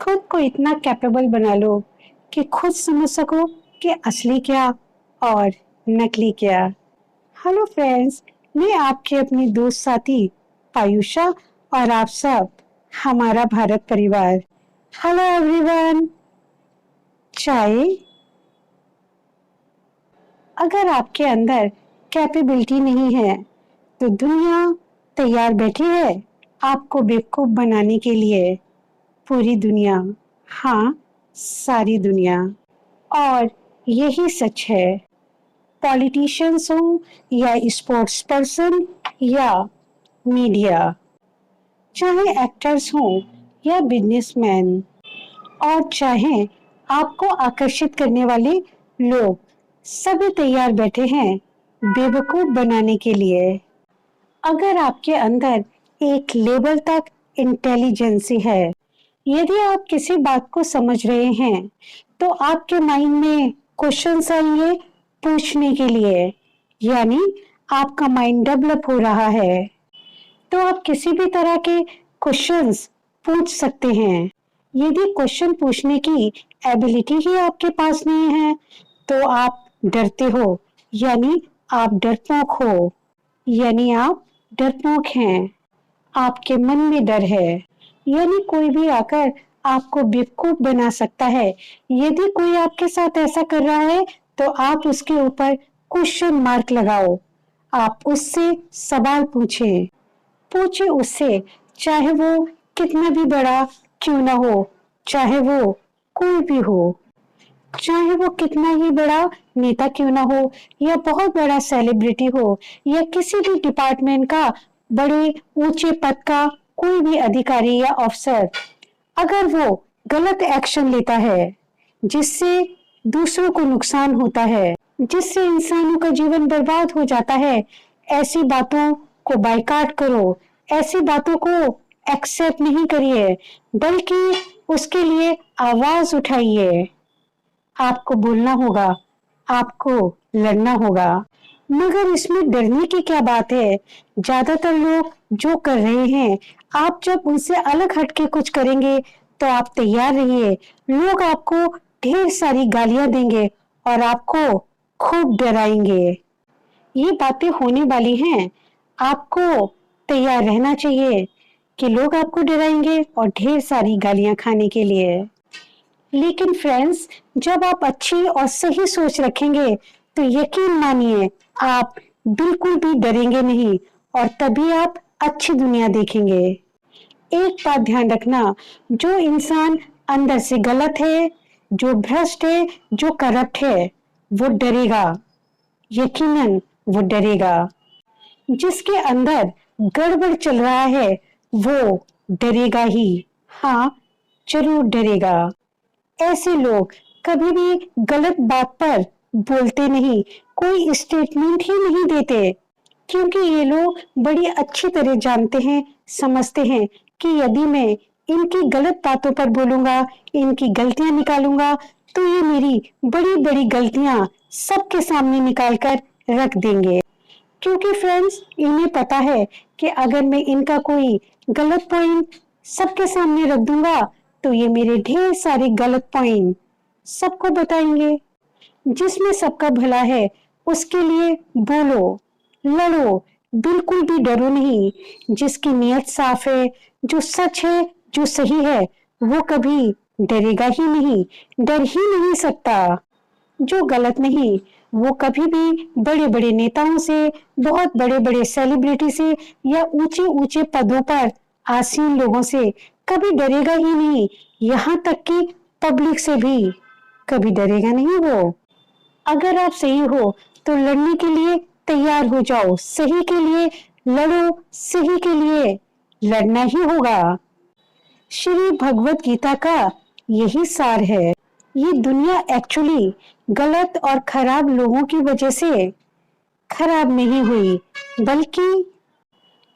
खुद को इतना कैपेबल बना लो कि खुद समझ सको कि असली क्या और नकली क्या। हेलो फ्रेंड्स, मैं आपके अपनी दोस्त साथी पायुषा और आप सब हमारा भारत परिवार। Hello everyone. चाय। अगर आपके अंदर कैपेबिलिटी नहीं है तो दुनिया तैयार बैठी है आपको बेवकूफ बनाने के लिए। पूरी दुनिया, हाँ, सारी दुनिया। और यही सच है, पॉलिटिशियंस हो या स्पोर्ट्स पर्सन या मीडिया, चाहे एक्टर्स हो या बिजनेसमैन, और चाहे आपको आकर्षित करने वाले लोग, सभी तैयार बैठे हैं बेवकूफ बनाने के लिए। अगर आपके अंदर एक लेवल तक इंटेलिजेंसी है, यदि आप किसी बात को समझ रहे हैं तो आपके माइंड में क्वेश्चंस आएंगे पूछने के लिए, यानी आपका माइंड डेवलप हो रहा है, तो आप किसी भी तरह के क्वेश्चंस पूछ सकते हैं। यदि क्वेश्चन पूछने की एबिलिटी ही आपके पास नहीं है तो आप डरते हो, यानी आप डरपोक हो, यानी आप डरपोक हैं। आपके मन में डर है, यानी कोई भी आकर आपको बेवकूफ बना सकता है। यदि कोई आपके साथ ऐसा कर रहा है तो आप उसके ऊपर क्वेश्चन मार्क लगाओ, आप उससे सवाल पूछें। पूछे उससे, चाहे वो कितना भी बड़ा क्यों ना हो, चाहे वो कोई भी हो, चाहे वो कितना ही बड़ा नेता क्यों ना हो या बहुत बड़ा सेलिब्रिटी हो या किसी भी डिपार्टमेंट का बड़े ऊंचे पद का कोई भी अधिकारी या अफसर, अगर वो गलत एक्शन लेता है जिससे दूसरों को नुकसान होता है, जिससे इंसानों का जीवन बर्बाद हो जाता है, ऐसी बातों को बायकॉट करो, ऐसी बातों को एक्सेप्ट नहीं करिए, बल्कि उसके लिए आवाज उठाइए। आपको बोलना होगा, आपको लड़ना होगा। मगर इसमें डरने की क्या बात है? ज्यादातर लोग जो कर रहे हैं, आप जब उनसे अलग हटके कुछ करेंगे तो आप तैयार रहिए, लोग आपको ढेर सारी गालियां देंगे और आपको खूब डराएंगे। ये बातें होने वाली हैं, आपको तैयार रहना चाहिए कि लोग आपको डराएंगे और ढेर सारी गालियां खाने के लिए। लेकिन फ्रेंड्स, जब आप अच्छी और सही सोच रखेंगे तो यकीन मानिए आप बिल्कुल भी डरेंगे नहीं और तभी आप अच्छी दुनिया देखेंगे। एक बात ध्यान रखना, जो इंसान अंदर से गलत है, जो भ्रष्ट है, जो करप्ट है, वो डरेगा, यकीनन वो डरेगा। जिसके अंदर गड़बड़ चल रहा है वो डरेगा ही, हाँ, जरूर डरेगा। ऐसे लोग कभी भी गलत बात पर बोलते नहीं, कोई स्टेटमेंट ही नहीं देते, क्योंकि ये लोग बड़ी अच्छी तरह जानते हैं, समझते हैं कि यदि मैं इनकी गलत बातों पर बोलूंगा, इनकी गलतियां निकालूंगा, तो ये मेरी बड़ी बड़ी गलतियां सबके सामने निकाल कर रख देंगे। क्योंकि फ्रेंड्स, इन्हें पता है कि अगर मैं इनका कोई गलत पॉइंट सबके सामने रख दूंगा तो ये मेरे ढेर सारे गलत पॉइंट सबको बताएंगे। जिसमें सबका भला है उसके लिए बोलो, लड़ो, बिल्कुल भी डरो नहीं। जिसकी नीयत साफ है, जो सच है, जो सही है, वो कभी डरेगा ही नहीं, डर ही नहीं सकता। जो गलत नहीं, वो कभी भी बड़े बड़े नेताओं से, बहुत बड़े बड़े सेलिब्रिटी से या ऊंचे ऊंचे पदों पर आसीन लोगों से कभी डरेगा ही नहीं, यहाँ तक कि पब्लिक से भी कभी डरेगा नहीं वो। अगर आप सही हो तो लड़ने के लिए तैयार हो जाओ, सही के लिए लड़ो, सही के लिए लड़ना ही होगा। श्री भगवत गीता का यही सार है। ये दुनिया एक्चुअली गलत और खराब लोगों की वजह से खराब नहीं हुई, बल्कि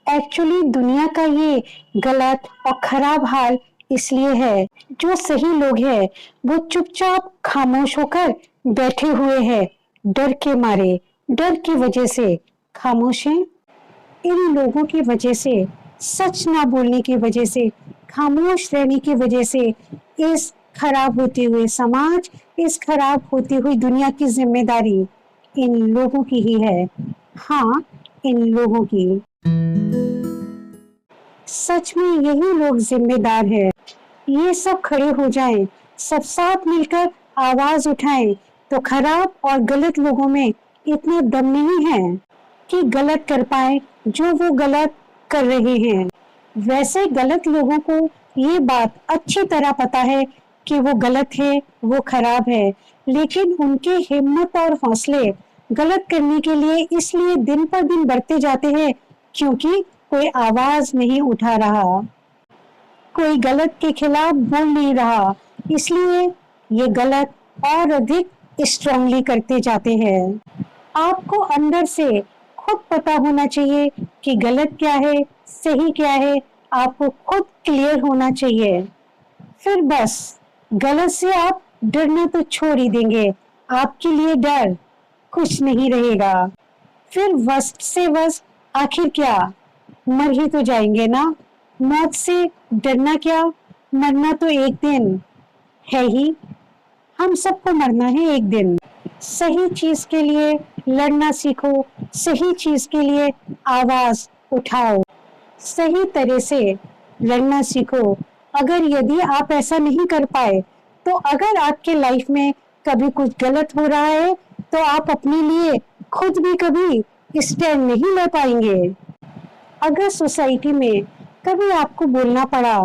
एक्चुअली दुनिया का ये गलत और खराब हाल इसलिए है, जो सही लोग हैं वो चुपचाप खामोश होकर बैठे हुए हैं, डर के मारे, डर की वजह से खामोश हैं। इन लोगों की वजह से, सच ना बोलने की वजह से, खामोश रहने की वजह से इस खराब होते हुए समाज, इस खराब होती हुई दुनिया की जिम्मेदारी इन लोगों की ही है। हाँ, इन लोगों की। सच में यही लोग जिम्मेदार है। ये सब खड़े हो जाएं, सब साथ मिलकर आवाज उठाएं, तो खराब और गलत लोगों में इतना दम नहीं है कि गलत कर पाए जो वो गलत कर रहे हैं। वैसे गलत लोगों को ये बात अच्छी तरह पता है कि वो गलत है, वो खराब है, लेकिन उनके हिम्मत और हौसले गलत करने के लिए इसलिए दिन पर दिन बढ़ते जाते हैं क्योंकि कोई आवाज नहीं उठा रहा, कोई गलत के खिलाफ बोल नहीं रहा, इसलिए ये गलत और अधिक स्ट्रांगली करते जाते हैं। आपको अंदर से खुद पता होना चाहिए कि गलत क्या है, सही क्या है, आपको खुद क्लियर होना चाहिए। फिर बस गलत से आप डरना तो छोड़ ही देंगे, आपके लिए डर कुछ नहीं रहेगा। फिर वर्स्ट से वर्स्ट आखिर क्या, मर ही तो जाएंगे ना। मौत से डरना क्या, मरना तो एक दिन है ही, हम सबको मरना है एक दिन। सही चीज के लिए लड़ना सीखो, सही चीज के लिए आवाज उठाओ, सही तरह से लड़ना सीखो। अगर यदि आप ऐसा नहीं कर पाए, तो अगर आपके लाइफ में कभी कुछ गलत हो रहा है, तो आप अपने लिए खुद भी कभी स्टैंड नहीं ले पाएंगे। अगर सोसाइटी में कभी आपको बोलना पड़ा,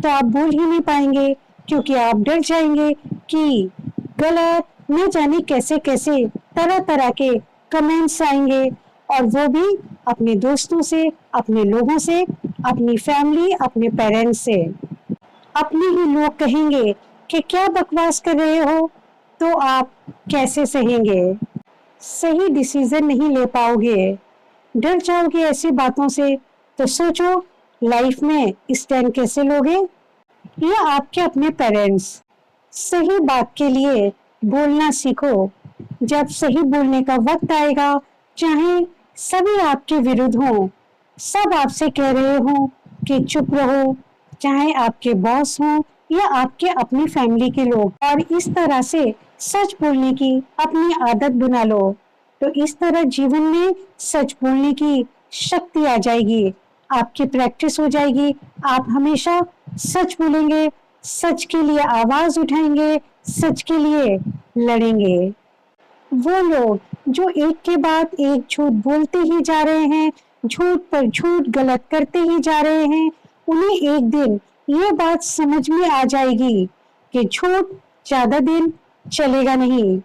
तो आप बोल ही नहीं पाएंगे क्योंकि आप डर जाएंगे कि गलत न जाने कैसे कैसे तरह तरह के कमेंट्स आएंगे, और वो भी अपने दोस्तों से, अपने लोगों से, अपनी फैमिली, अपने पेरेंट्स से। अपने ही लोग कहेंगे कि क्या बकवास कर रहे हो, तो आप कैसे सहेंगे, सही डिसीजन नहीं ले पाओगे, डर जाओगे ऐसी बातों से। तो सोचो लाइफ में स्टैंड कैसे लोगे। या आपके अपने पेरेंट्स, सही बात के लिए बोलना सीखो। जब सही बोलने का वक्त आएगा, चाहे सभी आपके विरुद्ध हो, सब आपसे कह रहे हो कि चुप रहो, चाहे आपके बॉस हो या आपके अपनी फैमिली के लोग, और इस तरह से सच बोलने की अपनी आदत बना लो, तो इस तरह जीवन में सच बोलने की शक्ति आ जाएगी, आपकी प्रैक्टिस हो जाएगी। आप हमेशा सच बोलेंगे, सच के लिए आवाज उठाएंगे, सच के लिए लड़ेंगे। वो लोग जो एक के बाद एक झूठ बोलते ही जा रहे हैं, झूठ पर झूठ गलत करते ही जा रहे हैं, उन्हें एक दिन ये बात समझ में आ जाएगी कि झूठ ज्यादा दिन चलेगा नहीं,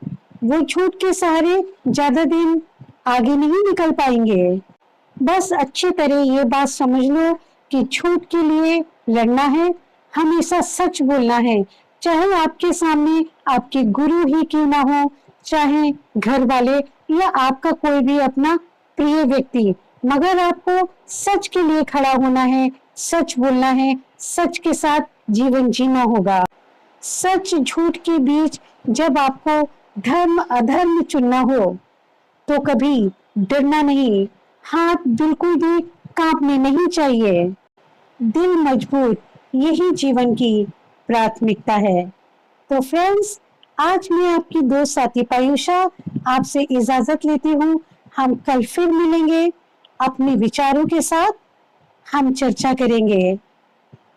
वो झूठ के सहारे ज्यादा दिन आगे नहीं निकल पाएंगे। बस अच्छी तरह ये बात समझ लो कि झूठ के लिए लड़ना है, हमेशा सच बोलना है, चाहे आपके सामने आपके गुरु ही क्यों ना हो, चाहे घर वाले या आपका कोई भी अपना प्रिय व्यक्ति, मगर आपको सच के लिए खड़ा होना है, सच बोलना है, सच के साथ जीवन जीना होगा। सच झूठ के बीच जब आपको धर्म अधर्म चुनना हो, तो कभी डरना नहीं, हाथ बिल्कुल भी कांपने नहीं चाहिए, दिल मजबूत, यही जीवन की प्राथमिकता है। तो फ्रेंड्स, आज मैं आपकी दोस्त साथी पायुषा आपसे इजाजत लेती हूँ। हम कल फिर मिलेंगे, अपने विचारों के साथ हम चर्चा करेंगे,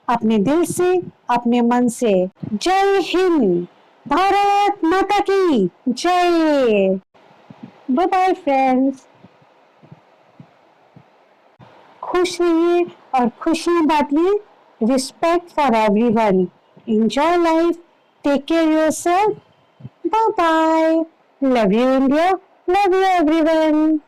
अपने दिल से, अपने मन से। जय हिंद, भारत माता की जय। बाय बाय फ्रेंड्स, खुश रहिए और खुशियां बांटिए। Respect for everyone, enjoy life, take care yourself, bye bye, love you India, love you everyone.